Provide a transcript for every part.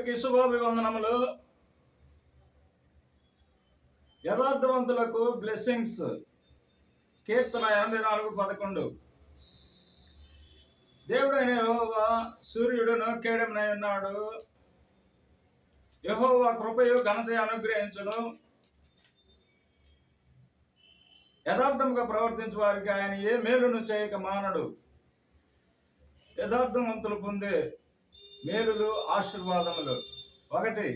అందరికీ శుభాభివందనములు. యథార్థవంతులకు బ్లెస్సింగ్స్. కీర్తన 84:11. దేవుడైన యెహోవా సూర్యుడును కేడెమునై ఉన్నాడు. యెహోవా కృపయు ఘనత అనుగ్రహించును. యథార్థముగా ప్రవర్తించు వారికి ఆయన ఏ మేలును చేయక మానడు. యథార్థవంతులు పొందే మేలులు, ఆశీర్వాదములు. 1.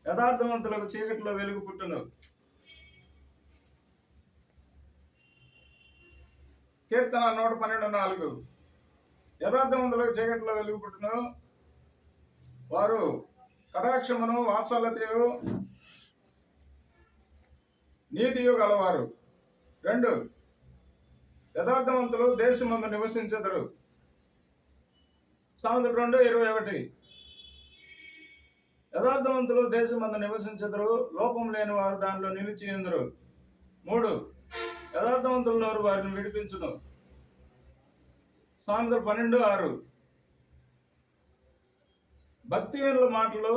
యథార్థవంతులకు చీకటిలో వెలుగు పుట్టును. కీర్తన 112:4. యథార్థవంతులకు చీకటిలో వెలుగు పుట్టును. వారు కటాక్షమును, వాత్సల్యతయు, నీతియు గలవారు. 2. యథార్థవంతులు దేశమందు నివసించెదరు. సామెతలు 2:21. యథార్థవంతులు దేశమందు నివసించెదరు, లోపం లేని వారు దానిలో నిలిచియుందురు. 3. యథార్థవంతుల నోరు వారిని విడిపించును. సామెతలు 12:6. భక్తిహీనుల మాటలు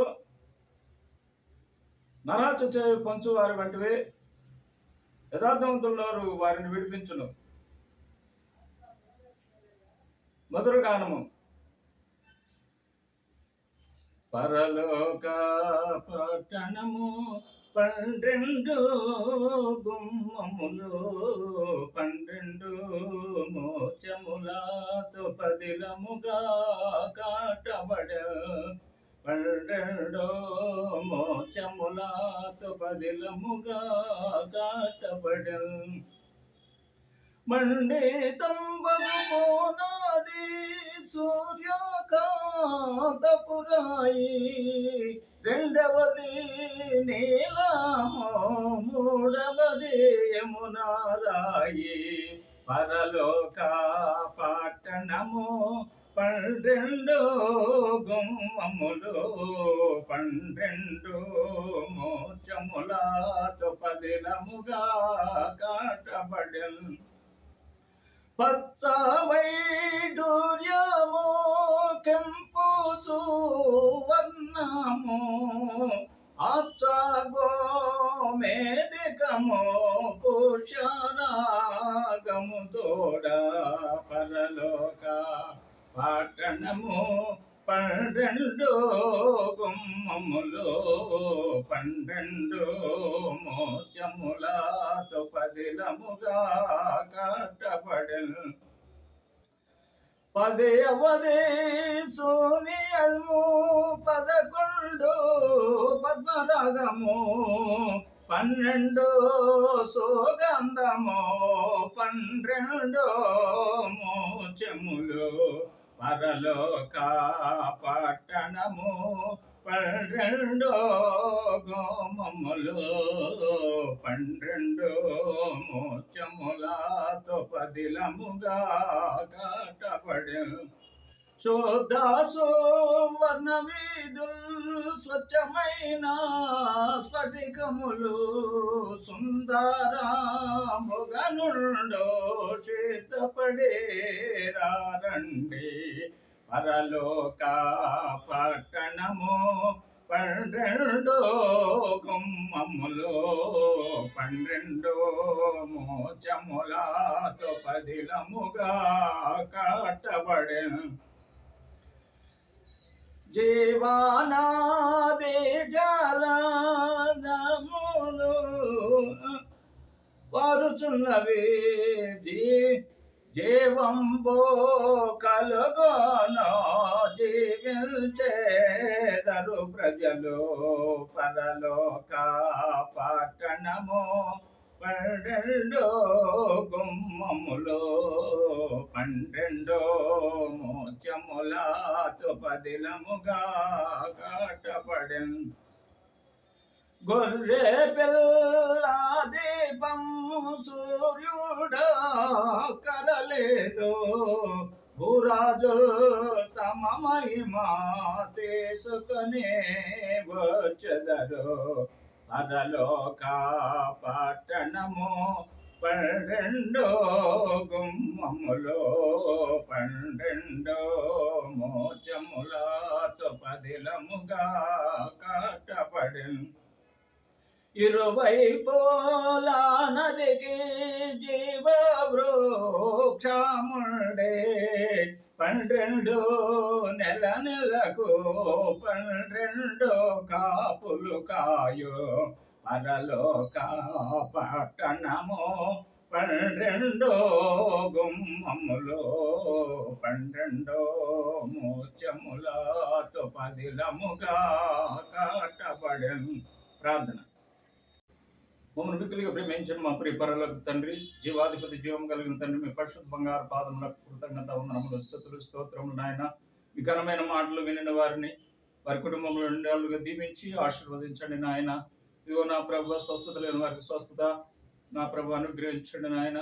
నరాచు చేయి పంచు వారి వంటివి. యథార్థవంతుల నోరు వారిని విడిపించును. మధుర గానము. పరలోక పట్టణము 12 గుమ్మములు, 12 మోచములతో పదిలముగా కాటబడె. 12 మోచములతో పదిలముగా కాటబడె. మండితంబగు పోనాది సూర్యకాంతపురాయి. 2వది నీలము, 3వది యమునారాయి. పరలోక పట్టణము 12 గుమ్మములు, 12 మోచములతో పదిలముగా కాటబడెన్. పచ్చ వైడూర్యము, కెంపు సువర్ణము, అచ్చ గోమేదికము, పుష్యరాగము తోడ. పరలోక పట్టణము 12 గుమ్మములు, 12 మోచములతో పదిలముగా కట్టబడెను. 10వది శూన్యము, 11 పద్మరాగము, 12 సుగంధము, 12 మోచములు. పరలోక పట్టణము 12 గుమ్మములు, 12 మోచములతో పదిలముగా కట్టబడెను. శుద్ధ సువర్ణ వీధులు, స్వచ్ఛమైన స్ఫటికములు, సుందరముగనుండు సిద్ధపడేరండి. పరలోక పట్టణము 12 గుమ్మములు, 12 మోచములతో పదిలముగా కట్టబడెను. జీవనాది జలములు పారుచున్నవి. జీవంబో కలుగోను, జీవించేదరు ప్రజలు. పరలోక పట్టణము 12 గుమ్మములు, 12 మోచములతో పదిలముగా కట్టబడెను. గొర్రె పిల్ల దీపం సూర్యుడా కరలేదు, భూరాజులు తమ మహిమ తీసుకుని వచ్చెదరు. పరలోక పట్టణము 12 గుమ్మములు, 12 మోచములతో పది పదిలముగా కట్టబడెను. ఇరువైపుల నదికి జీవవృక్షముండే 12 నెలకు 12 కాపులు కాయో పరలోక పట్టణము. 12 గుమ్మములు 12 ముత్యములతో పదిలముగా కట్టబడెను. ప్రార్థన. మమ్మల్ని మిక్కిలిగా ప్రేమించిన మా ప్రియ పరలోక తండ్రి, జీవాధిపతి, జీవం కలిగిన తండ్రి, మీ పరిశుద్ధ బంగారు పాదములకు కృతజ్ఞత వందనములు, స్తుతులు, స్తోత్రములు నాయన. మీ ఘనమైన మాటలు వినిన వారిని వారి కుటుంబంలో రెండేళ్లుగా దీవించి ఆశీర్వదించండి నాయన. ఇదిగో నా ప్రభు, స్వస్థత లేని వారికి స్వస్థత నా ప్రభు అనుగ్రహించండి నాయన.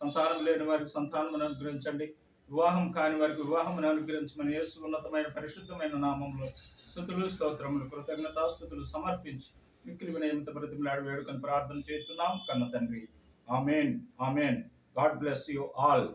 సంతానం లేని వారికి సంతానం అనుగ్రహించండి. వివాహం కాని వారికి వివాహం అనుగ్రహించమని యేసు ఉన్నతమైన పరిశుద్ధమైన నామంలో స్తుతులు, స్తోత్రములు, కృతజ్ఞతాస్తుతులు సమర్పించి మిక్కిలి వినయముతో బ్రతిమలాడి వేడుకొని ప్రార్థన చేస్తున్నాం కన్న తండ్రి. Amen, amen. God bless you all.